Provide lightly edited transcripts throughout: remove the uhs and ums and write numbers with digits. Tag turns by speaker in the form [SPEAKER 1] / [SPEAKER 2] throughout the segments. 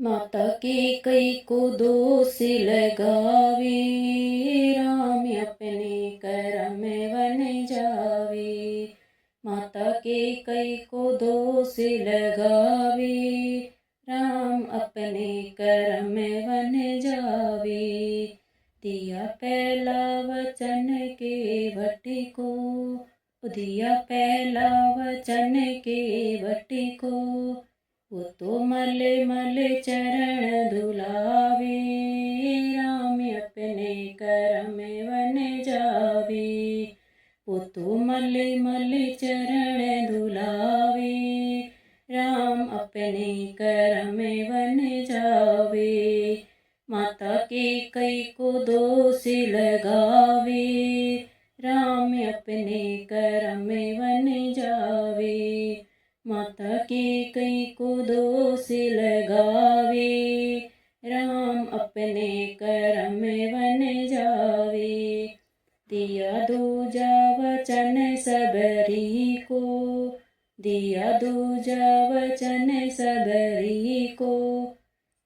[SPEAKER 1] माता के कई को दोष लगावे, राम अपने करम वन जावे। माता के कई को दोष लगावे, राम अपने करम वन जावे। दिया पहला वचन के भट्टी को, दिया पहला वचन के भट्टी को, वो तो मल मल चरण धुलावे, राम अपने करम वन जावे। वो तो मल मल चरण धुलावे, राम अपने करम वन जावे। माता के कई को दोष लगावे, राम अपने करम वन जावे। माता के कई को दोष लगावे, राम अपने करम वन जावे। दिया दूजा वचन सबरी को, दिया दूजा वचन सबरी को,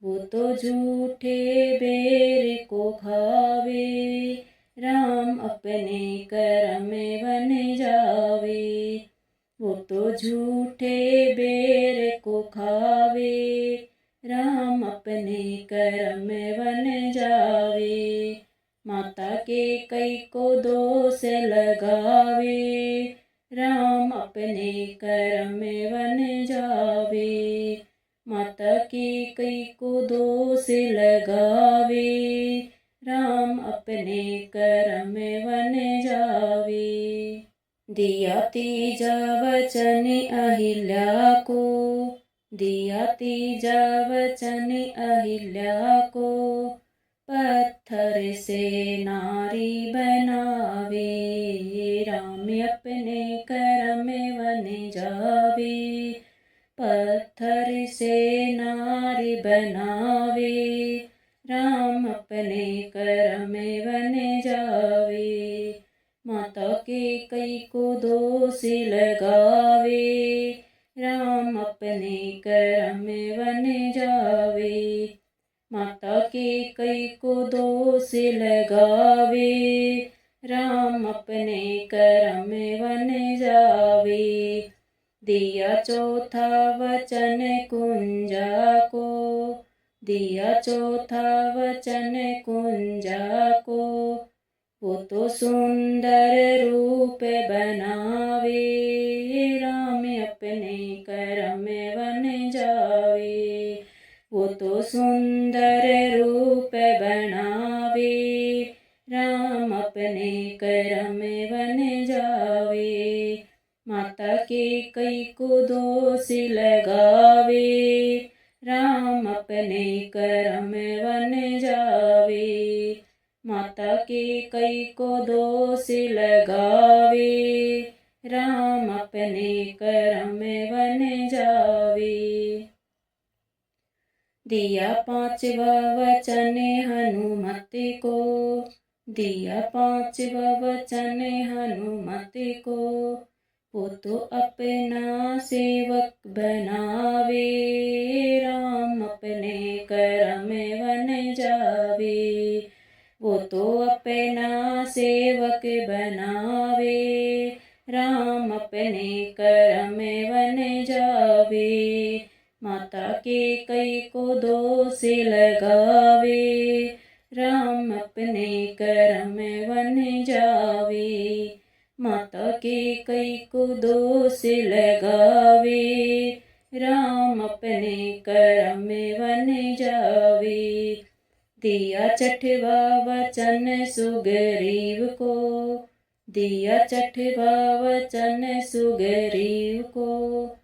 [SPEAKER 1] वो तो झूठे बेर को खावे, राम अपने करम वन जावे। वो तो झूठे बेर को खावे, राम अपने करम वन जावे। माता के कई को दोष लगावे, राम अपने करम वन जावे। माता के कई को दोष लगावे, राम अपने करम वन जावे। दिया तीजा वचन अहिल्या को, दिया तीजा वचन अहिल्या को, पत्थर से नारी बनावे, राम अपने करम वन जावे। पत्थर से नारी बनावे, राम अपने करम वन जावे। माता के कई को दोष लगावे, राम अपने करम वन जावे। माता के कई को दोष लगावे, राम अपने करम वन जावे। दिया चौथा वचन कुंजा को, दिया चौथा वचन कुंजा को, वो तो सुंदर रूप बनावे, राम अपने करम वन जावे। वो तो सुंदर रूप बनावे, राम अपने करम वन जावे। माता के कई को दोष लगावे, राम अपने करम वन जावे। माता के कई को दोष लगावे, राम अपने करम वन जावे। दिया पांचवा वचन हनुमत को, दिया पांचवा वचन हनुमत को, वो तो अपना सेवक बनावे, राम अपने करम वन जावे। वो तो अपना सेवक बनावे, राम अपने करम वन जावे। माता के कई को दोष लगावे, राम अपने करम वन जावे। माता के कई को दोष लगावे, राम अपने करम वन जावे। दिया छठवा वचन सुग्रीव को, दिया छठवा वचन सुग्रीव को,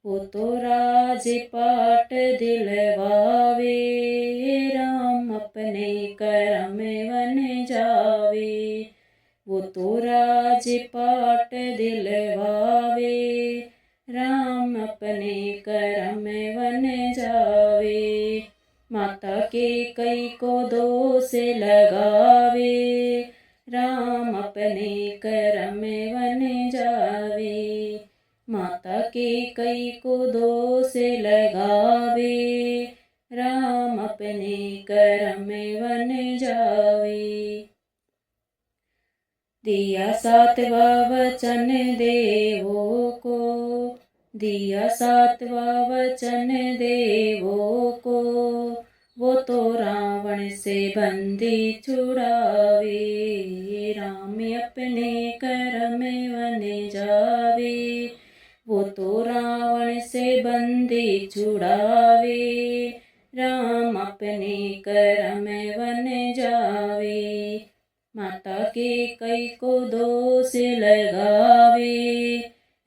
[SPEAKER 1] वो तो राजपाट दिलवावे, राम अपने करम वन जावे। वो तो राजपाट दिलवावे, राम अपने करम वन जावे। माता के कई को दोष लगावे, राम अपने करम वन जावे। माता के कई को दोष लगावे, राम अपने कर में वन जावे। दिया सातवा वचन देवों को, दिया सातवा वचन देवों को, वो तो रावण से बंदी छुड़ावे। राम अपने कर में वन जावे, वो तो रावण से बंदी छुड़ावे। राम अपने कर में वन जावे। माता के कई को दोष लगावे,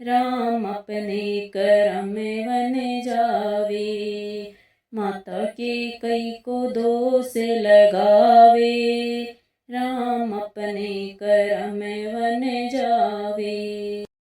[SPEAKER 1] राम अपने कर में वन जावे। माता के कई को दोष लगावे, राम अपने कर में वन जावे।